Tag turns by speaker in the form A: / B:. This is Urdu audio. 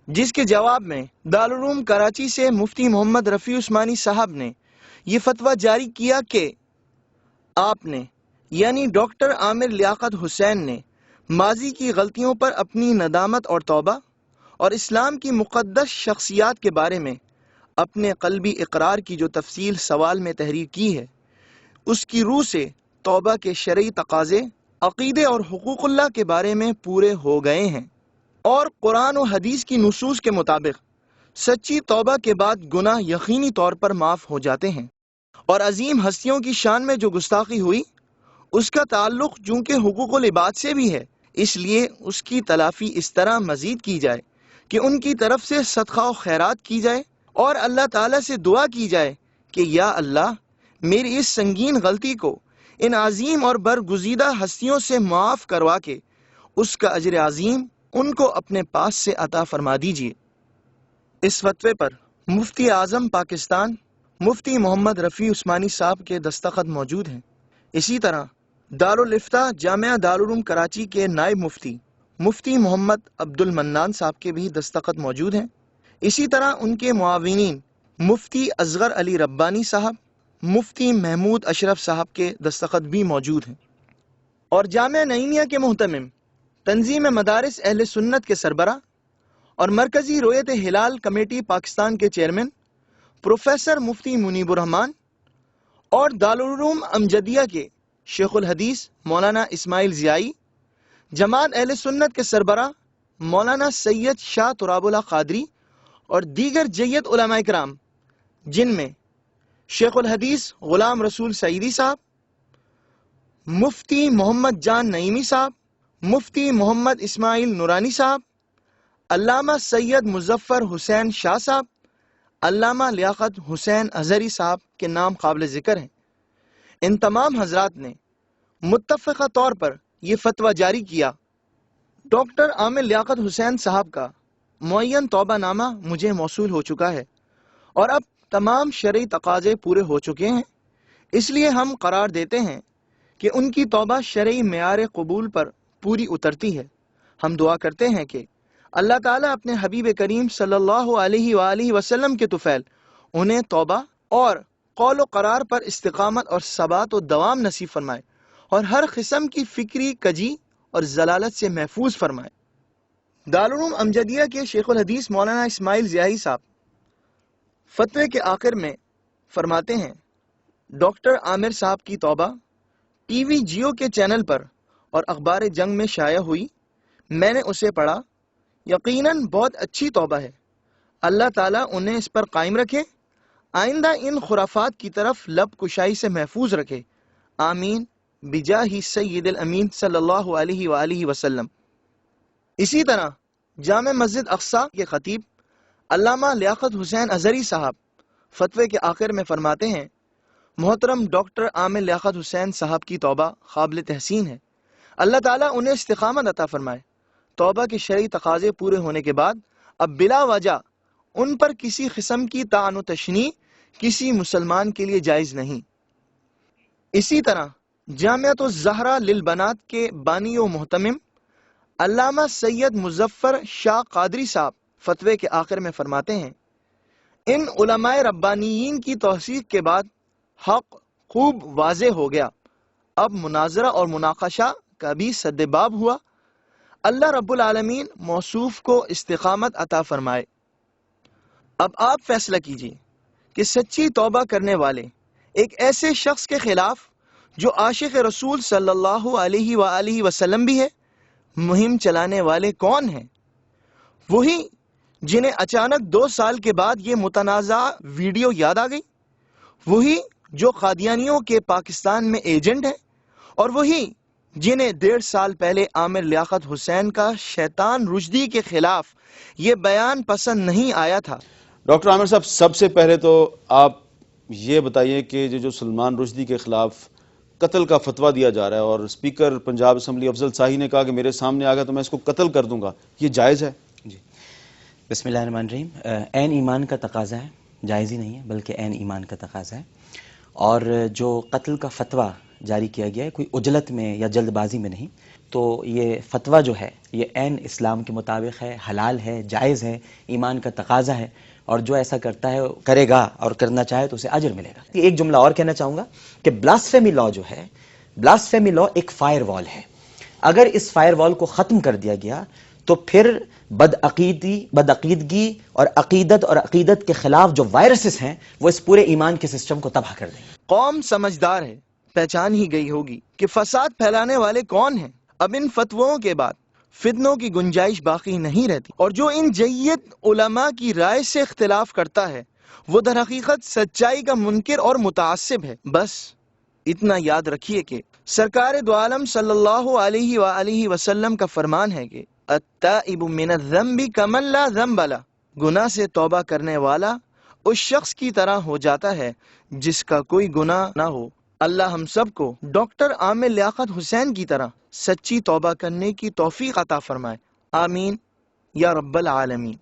A: جس کے جواب میں دارالعلوم کراچی سے مفتی محمد رفیع عثمانی صاحب نے یہ فتویٰ جاری کیا کہ آپ نے یعنی ڈاکٹر عامر لیاقت حسین نے ماضی کی غلطیوں پر اپنی ندامت اور توبہ اور اسلام کی مقدس شخصیات کے بارے میں اپنے قلبی اقرار کی جو تفصیل سوال میں تحریر کی ہے، اس کی روح سے توبہ کے شرعی تقاضے، عقیدے اور حقوق اللہ کے بارے میں پورے ہو گئے ہیں، اور قرآن و حدیث کی نصوص کے مطابق سچی توبہ کے بعد گناہ یقینی طور پر معاف ہو جاتے ہیں، اور عظیم ہستیوں کی شان میں جو گستاخی ہوئی اس کا تعلق چونکہ حقوق العباد سے بھی ہے، اس لیے اس کی تلافی اس طرح مزید کی جائے کہ ان کی طرف سے صدقہ و خیرات کی جائے اور اللہ تعالیٰ سے دعا کی جائے کہ یا اللہ میری اس سنگین غلطی کو ان عظیم اور برگزیدہ ہستیوں سے معاف کروا کے اس کا اجر عظیم ان کو اپنے پاس سے عطا فرما دیجیے۔ اس فتوے پر مفتی اعظم پاکستان مفتی محمد رفیع عثمانی صاحب کے دستخط موجود ہیں۔ اسی طرح دارالافتاء جامعہ دارالعلوم کراچی کے نائب مفتی مفتی محمد عبد المنان صاحب کے بھی دستخط موجود ہیں۔ اسی طرح ان کے معاونین مفتی اصغر علی ربانی صاحب، مفتی محمود اشرف صاحب کے دستخط بھی موجود ہیں، اور جامعہ نعیمیہ کے محتمم تنظیم مدارس اہل سنت کے سربراہ اور مرکزی رویت ہلال کمیٹی پاکستان کے چیئرمین پروفیسر مفتی منیب الرحمان اور دارالعلوم امجدیہ کے شیخ الحدیث مولانا اسماعیل ضیائی، جماعت اہل سنت کے سربراہ مولانا سید شاہ تراب اللہ قادری اور دیگر جید علماء کرام، جن میں شیخ الحدیث غلام رسول سعیدی صاحب، مفتی محمد جان نعیمی صاحب، مفتی محمد اسماعیل نورانی صاحب، علامہ سید مظفر حسین شاہ صاحب، علامہ لیاقت حسین ازہری صاحب کے نام قابل ذکر ہیں۔ ان تمام حضرات نے متفقہ طور پر یہ فتویٰ جاری کیا۔ ڈاکٹر عامر لیاقت حسین صاحب کا معین توبہ نامہ مجھے موصول ہو چکا ہے اور اب تمام شرعی تقاضے پورے ہو چکے ہیں، اس لیے ہم قرار دیتے ہیں کہ ان کی توبہ شرعی معیار قبول پر پوری اترتی ہے۔ ہم دعا کرتے ہیں کہ اللہ تعالیٰ اپنے حبیب کریم صلی اللہ علیہ وآلہ وسلم کے طفیل انہیں توبہ اور قول و قرار پر استقامت اور ثبات و دوام نصیب فرمائے اور ہر قسم کی فکری کجی اور ضلالت سے محفوظ فرمائے۔ دارالعلوم امجدیہ کے شیخ الحدیث مولانا اسماعیل ضیائی صاحب فتوے کے آخر میں فرماتے ہیں، ڈاکٹر عامر صاحب کی توبہ ٹی وی جیو کے چینل پر اور اخبار جنگ میں شائع ہوئی، میں نے اسے پڑھا، یقیناً بہت اچھی توبہ ہے، اللہ تعالیٰ انہیں اس پر قائم رکھے، آئندہ ان خرافات کی طرف لب کشائی سے محفوظ رکھے، آمین بجاہ سید الامین صلی اللہ علیہ وآلہ وسلم۔ اسی طرح جامع مسجد اقصی کے خطیب علامہ لیاقت حسین ازہری صاحب فتوے کے آخر میں فرماتے ہیں، محترم ڈاکٹر عامر لیاقت حسین صاحب کی توبہ قابل تحسین ہے، اللہ تعالیٰ انہیں استقامت عطا فرمائے۔ توبہ کے شرعی تقاضے پورے ہونے کے بعد اب بلا وجہ ان پر کسی قسم کی طعن و تشنیع کسی مسلمان کے لیے جائز نہیں۔ اسی طرح جامعۃ الزہرا للبنات کے بانی و محتمم علامہ سید مظفر شاہ قادری صاحب فتوے کے آخر میں فرماتے ہیں، ان علماء ربانیین کی توثیق کے بعد حق خوب واضح ہو گیا، اب مناظرہ اور مناقشہ کا بھی سد باب ہوا، اللہ رب العالمین موصوف کو استقامت عطا فرمائے۔ اب آپ فیصلہ کیجیے کہ سچی توبہ کرنے والے ایک ایسے شخص کے خلاف جو عاشق رسول صلی اللہ علیہ وآلہ وسلم بھی ہے، مہم چلانے والے کون ہیں؟ وہی جنہیں اچانک 2 سال کے بعد یہ متنازع ویڈیو یاد آ گئی، وہی جو قادیانیوں کے پاکستان میں ایجنٹ ہیں، اور وہی جنہیں 1.5 سال پہلے عامر لیاقت حسین کا شیطان رشدی کے خلاف یہ بیان پسند نہیں آیا تھا۔
B: ڈاکٹر عامر صاحب، سب سے پہلے تو آپ یہ بتائیے کہ جو سلمان رشدی کے خلاف قتل کا فتویٰ دیا جا رہا ہے اور اسپیکر پنجاب اسمبلی افضل ساہی نے کہا کہ میرے سامنے آ گیا تو میں اس کو قتل کر دوں گا، یہ جائز ہے؟
C: جی، بسم اللہ الرحمن الرحیم۔ عین ایمان کا تقاضا ہے، جائز ہی نہیں ہے بلکہ عین ایمان کا تقاضا ہے، اور جو قتل کا فتویٰ جاری کیا گیا ہے کوئی عجلت میں یا جلد بازی میں نہیں، تو یہ فتویٰ جو ہے یہ عین اسلام کے مطابق ہے، حلال ہے، جائز ہے، ایمان کا تقاضا ہے، اور جو ایسا کرتا ہے کرے گا اور کرنا چاہے تو اسے اجر ملے گا۔ ایک جملہ اور کہنا چاہوں گا کہ بلاسفیمی لا جو ہے، بلاسفیمی لا ایک فائر وال ہے۔ اگر اس فائر وال کو ختم کر دیا گیا تو پھر بدعقیدگی اور عقیدت کے خلاف جو وائرسز ہیں وہ اس پورے ایمان کے سسٹم کو تباہ کر دیں گے۔
A: قوم سمجھدار ہے، پہچان ہی گئی ہوگی کہ فساد پھیلانے والے کون ہیں۔ اب ان فتووں کے بعد فتنوں کی گنجائش باقی نہیں رہتی، اور جو ان جید علماء کی رائے سے اختلاف کرتا ہے وہ در حقیقت سچائی کا منکر اور متعصب ہے۔ بس اتنا یاد رکھیے کہ سرکار دو عالم صلی اللہ علیہ وآلہ وسلم کا فرمان ہے کہ التائب من الذنب کمن لا ذنب لہ، گناہ سے توبہ کرنے والا اس شخص کی طرح ہو جاتا ہے جس کا کوئی گناہ نہ ہو۔ اللہ ہم سب کو ڈاکٹر عامر لیاقت حسین کی طرح سچی توبہ کرنے کی توفیق عطا فرمائے، آمین یا رب العالمین۔